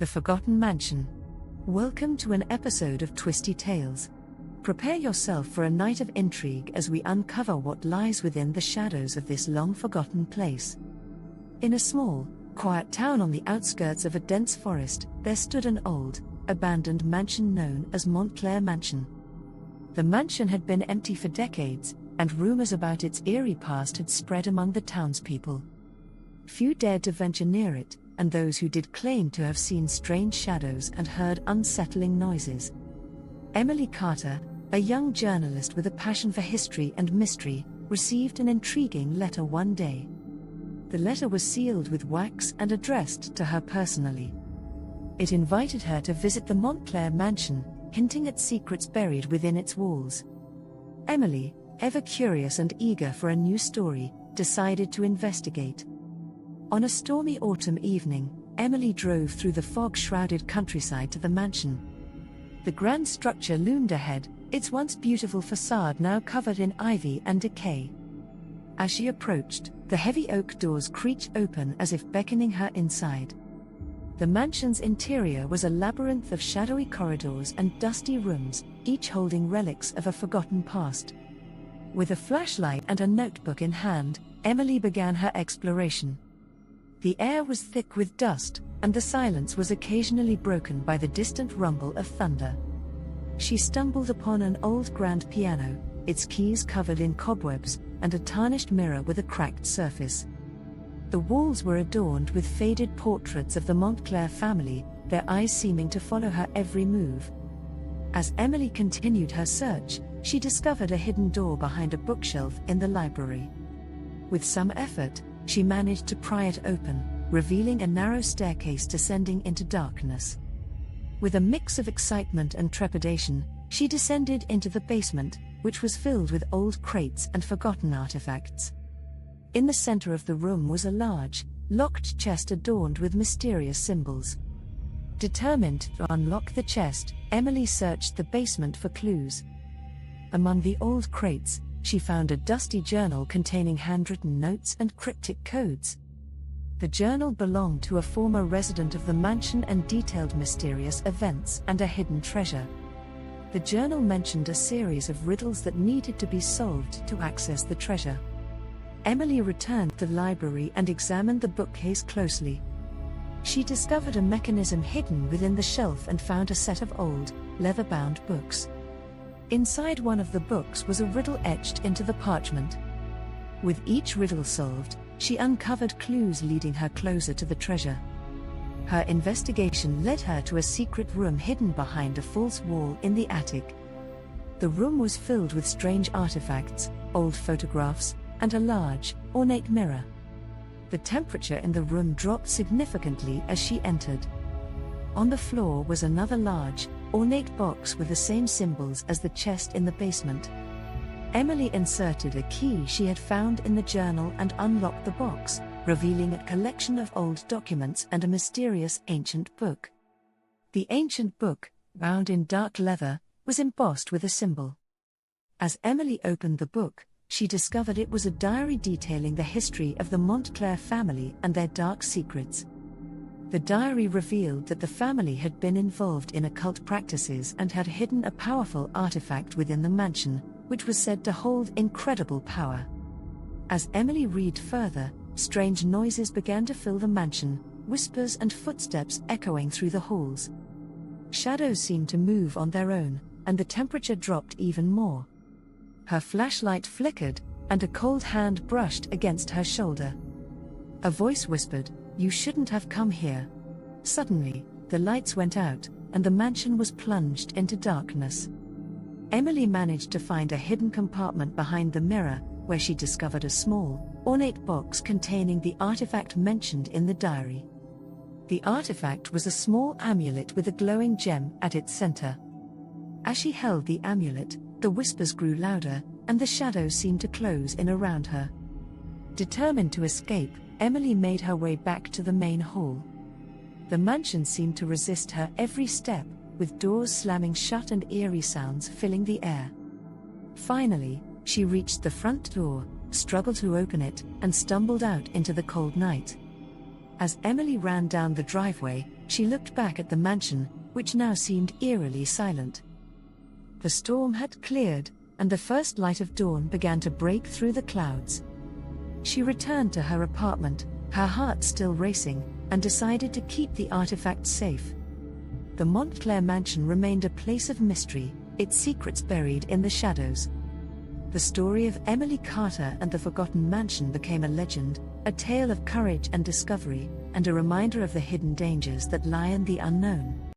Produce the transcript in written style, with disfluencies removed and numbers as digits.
The Forgotten Mansion. Welcome to an episode of Twisty Tales. Prepare yourself for a night of intrigue as we uncover what lies within the shadows of this long-forgotten place. In a small, quiet town on the outskirts of a dense forest, there stood an old, abandoned mansion known as Montclair Mansion. The mansion had been empty for decades, and rumors about its eerie past had spread among the townspeople. Few dared to venture near it, and those who did claimed to have seen strange shadows and heard unsettling noises. Emily Carter, a young journalist with a passion for history and mystery, received an intriguing letter one day. The letter was sealed with wax and addressed to her personally. It invited her to visit the Montclair Mansion, hinting at secrets buried within its walls. Emily, ever curious and eager for a new story, decided to investigate. On a stormy autumn evening, Emily drove through the fog-shrouded countryside to the mansion. The grand structure loomed ahead, its once beautiful facade now covered in ivy and decay. As she approached, the heavy oak doors creaked open as if beckoning her inside. The mansion's interior was a labyrinth of shadowy corridors and dusty rooms, each holding relics of a forgotten past. With a flashlight and a notebook in hand, Emily began her exploration. The air was thick with dust, and the silence was occasionally broken by the distant rumble of thunder. She stumbled upon an old grand piano, its keys covered in cobwebs, and a tarnished mirror with a cracked surface. The walls were adorned with faded portraits of the Montclair family, their eyes seeming to follow her every move. As Emily continued her search, she discovered a hidden door behind a bookshelf in the library. With some effort, she managed to pry it open, revealing a narrow staircase descending into darkness. With a mix of excitement and trepidation, she descended into the basement, which was filled with old crates and forgotten artifacts. In the center of the room was a large, locked chest adorned with mysterious symbols. Determined to unlock the chest, Emily searched the basement for clues. Among the old crates, she found a dusty journal containing handwritten notes and cryptic codes. The journal belonged to a former resident of the mansion and detailed mysterious events and a hidden treasure. The journal mentioned a series of riddles that needed to be solved to access the treasure. Emily returned to the library and examined the bookcase closely. She discovered a mechanism hidden within the shelf and found a set of old, leather-bound books. Inside one of the books was a riddle etched into the parchment. With each riddle solved, she uncovered clues leading her closer to the treasure. Her investigation led her to a secret room hidden behind a false wall in the attic. The room was filled with strange artifacts, old photographs, and a large, ornate mirror. The temperature in the room dropped significantly as she entered. On the floor was another large, ornate box with the same symbols as the chest in the basement. Emily inserted a key she had found in the journal and unlocked the box, revealing a collection of old documents and a mysterious ancient book. The ancient book, bound in dark leather, was embossed with a symbol. As Emily opened the book, she discovered it was a diary detailing the history of the Montclair family and their dark secrets. The diary revealed that the family had been involved in occult practices and had hidden a powerful artifact within the mansion, which was said to hold incredible power. As Emily read further, strange noises began to fill the mansion, whispers and footsteps echoing through the halls. Shadows seemed to move on their own, and the temperature dropped even more. Her flashlight flickered, and a cold hand brushed against her shoulder. A voice whispered, "You shouldn't have come here." Suddenly, the lights went out, and the mansion was plunged into darkness. Emily managed to find a hidden compartment behind the mirror, where she discovered a small, ornate box containing the artifact mentioned in the diary. The artifact was a small amulet with a glowing gem at its center. As she held the amulet, the whispers grew louder, and the shadows seemed to close in around her. Determined to escape, Emily made her way back to the main hall. The mansion seemed to resist her every step, with doors slamming shut and eerie sounds filling the air. Finally, she reached the front door, struggled to open it, and stumbled out into the cold night. As Emily ran down the driveway, She looked back at the mansion, which now seemed eerily silent. The storm had cleared, and the first light of dawn began to break through the clouds. She returned to her apartment, her heart still racing, and decided to keep the artifact safe. The Montclair Mansion remained a place of mystery, its secrets buried in the shadows. The story of Emily Carter and the Forgotten Mansion became a legend, a tale of courage and discovery, and a reminder of the hidden dangers that lie in the unknown.